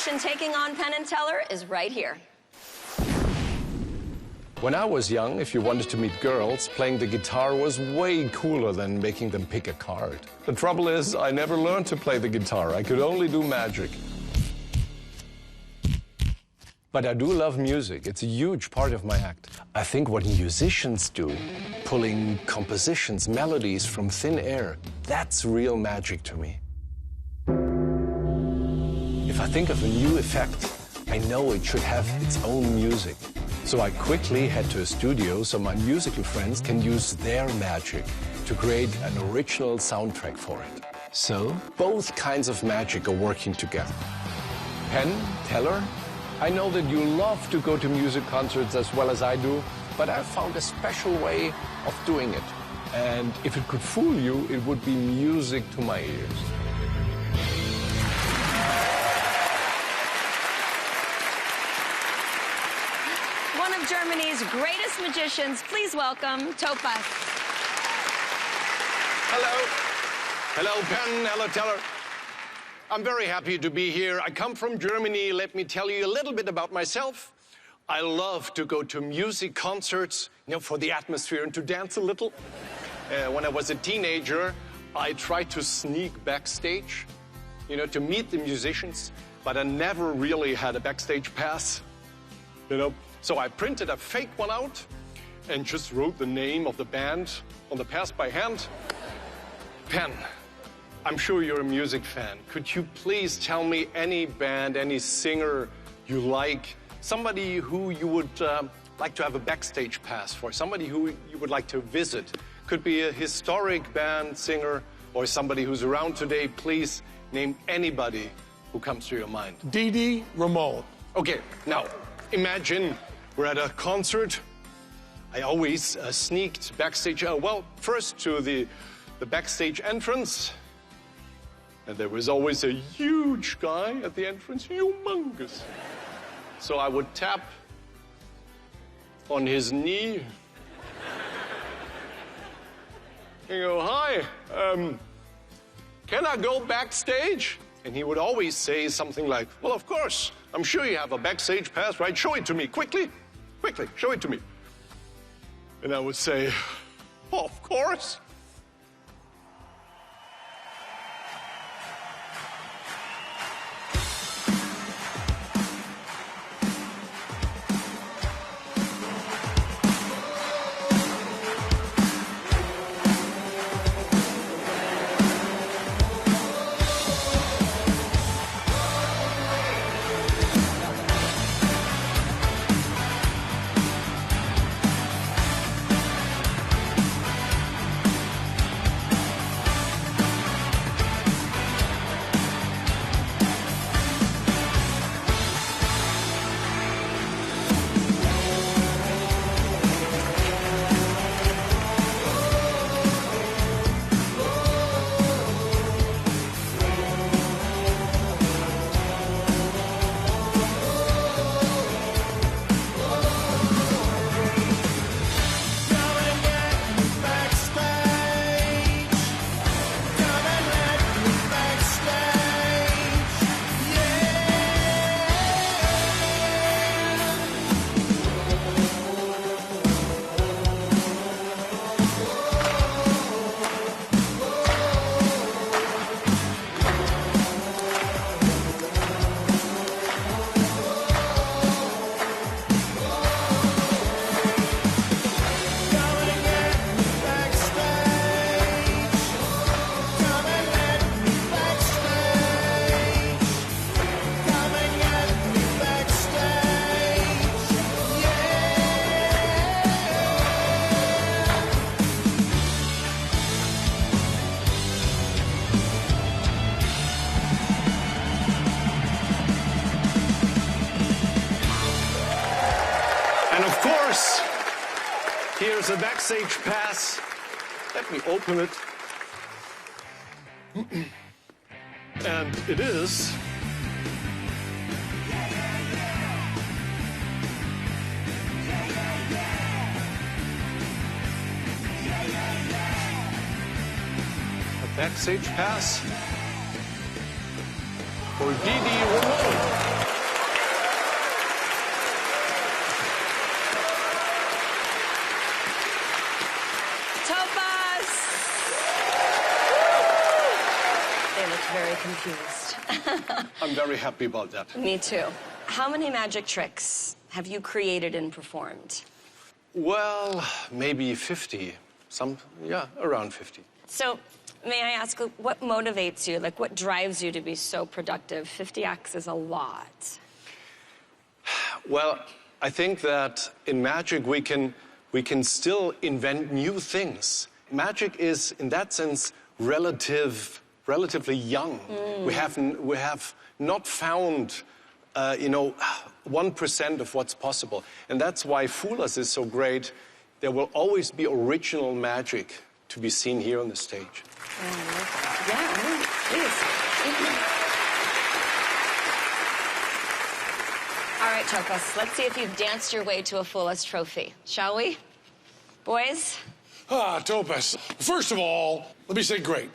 musician taking on Penn and Teller is right here. When I was young, if you wanted to meet girls, playing the guitar was way cooler than making them pick a card. The trouble is, I never learned to play the guitar. I could only do magic. But I do love music. It's a huge part of my act. I think what musicians do, pulling compositions, melodies from thin air, that's real magic to me. If I think of a new effect, I know it should have its own music. So I quickly head to a studio so my musical friends can use their magic to create an original soundtrack for it. So both kinds of magic are working together. Penn, Teller, I know that you love to go to music concerts as well as I do, but I found a special way of doing it. And if it could fool you, it would be music to my ears. One of Germany's greatest magicians, please welcome Topas. Hello. Hello, Penn. Hello, Teller. I'm very happy to be here. I come from Germany. Let me tell you a little bit about myself. I love to go to music concerts, for the atmosphere and to dance a little. When I was a teenager, I tried to sneak backstage, to meet the musicians, but I never really had a backstage pass, So I printed a fake one out and just wrote the name of the band on the pass by hand. Penn, I'm sure you're a music fan. Could you please tell me any band, any singer you like, somebody who you would like to have a backstage pass for, somebody who you would like to visit? Could be a historic band, singer, or somebody who's around today. Please name anybody who comes to your mind. Dee Ramone. Okay, now imagine we're at a concert. I always sneaked backstage, first to the backstage entrance. And there was always a huge guy at the entrance, humongous. So I would tap on his knee and go, "Hi, can I go backstage?" And he would always say something like, "Well, of course, I'm sure you have a backstage pass, right? Show it to me, quickly, quickly, show it to me." And I would say, "Oh, of course." And of course, here's a backstage pass. Let me open it. And it is a backstage pass for Ramone. Topas! They look very confused. I'm very happy about that. Me too. How many magic tricks have you created and performed? Well, maybe 50. Around 50. So, may I ask, what motivates you? Like, what drives you to be so productive? 50 acts is a lot. Well, I think that in magic we can still invent new things. Magic is, in that sense, relatively young. We have not found, 1% of what's possible. And that's why Fool Us is so great. There will always be original magic to be seen here on the stage. Yeah, please. All right, Topas, let's see if you've danced your way to a Fool Us trophy, shall we? Boys? Topas, first of all, let me say great.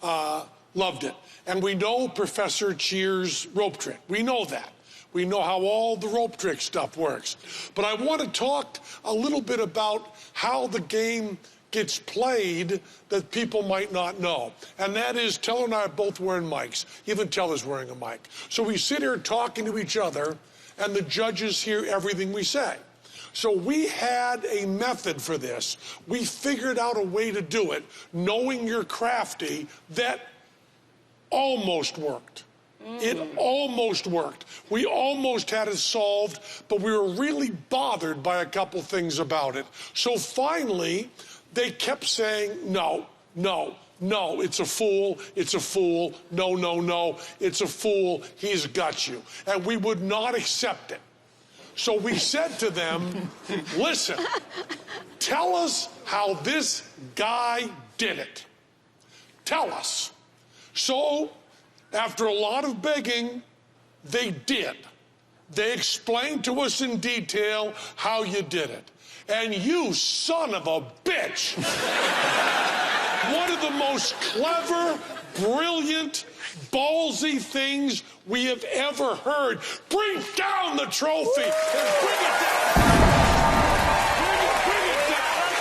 Loved it. And we know Professor Cheer's rope trick. We know that. We know how all the rope trick stuff works. But I want to talk a little bit about how the game gets played that people might not know. And that is, Teller and I are both wearing mics. Even Teller's wearing a mic. So we sit here talking to each other, and the judges hear everything we say. So we had a method for this. We figured out a way to do it, knowing you're crafty, that almost worked. It almost worked. We almost had it solved, but we were really bothered by a couple things about it. So finally, they kept saying, no, no, no, it's a fool, no, no, no, it's a fool, he's got you. And we would not accept it. So we said to them, listen, tell us how this guy did it. Tell us. So, after a lot of begging, they did. They explained to us in detail how you did it. And you son of a bitch, one of the most clever, brilliant, ballsy things we have ever heard. Bring down the trophy and bring it down. Bring it down.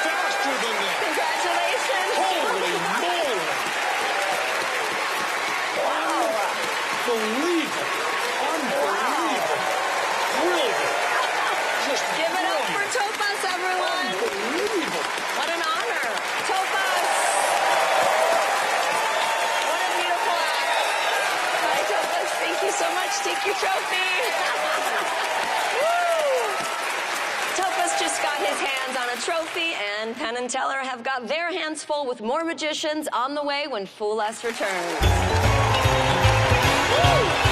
Faster than that. Congratulations. Holy moly. Unbelievable. Unbelievable. Brilliant. Just Give it up for Topas, everyone. unbelievable. What an honor. Topas. What a beautiful act. Hi, Topas. Thank you so much. Take your trophy. Woo! Topas just got his hands on a trophy, and Penn and Teller have got their hands full with more magicians on the way when Fool Us returns. Woo!